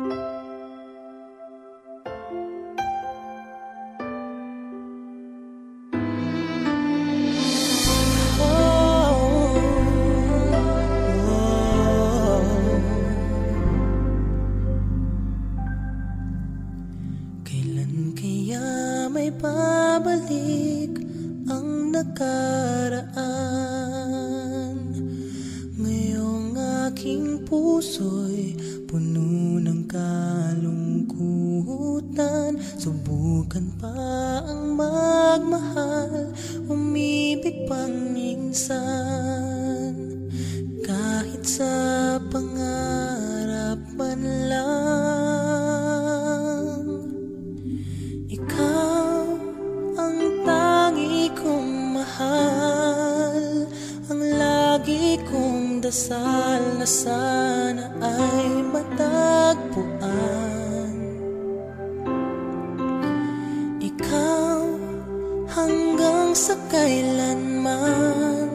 Kailan kaya may babalik ang nakaraan? Ngayong aking puso'y puno ng kalungkutan. Subukan pa ang magmahal, umibig pang minsan. Kahit sa pangarap man lang, ikaw ang tangi kong mahal. Ang lagi kong dasal na sana ay matagpuan. Ikaw hanggang sa kailanman,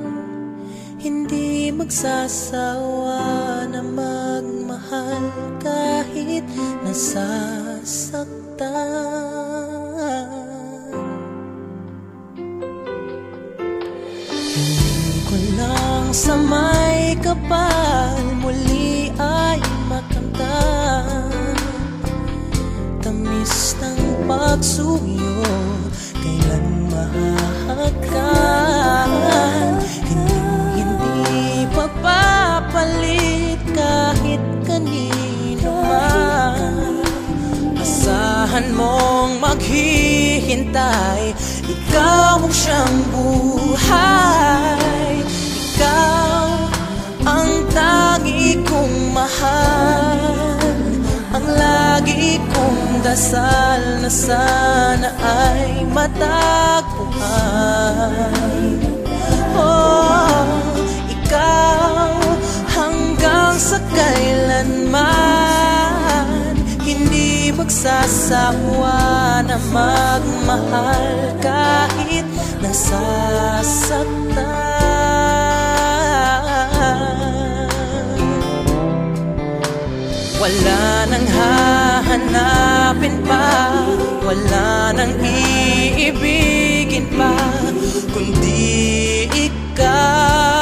hindi magsasawa na magmahal kahit nasasaktan. Hingin ko lang sa may kapal muli ay makamtan. Tamis ng pagsuyo, kailan mahahagkan. Hindi pagpapalit kahit kanino man. Asahan mong maghihintay, ikaw ang siyang buhay. Ikaw ang tangi kong mahal. Ang lagi kong dasal na sana ay matagpuan. Oh, ikaw hanggang sa kailanman, hindi magsasawa na magmahal kahit nasasaktan. Wala nang hahanapin pa, wala nang iibigin pa, kundi ikaw.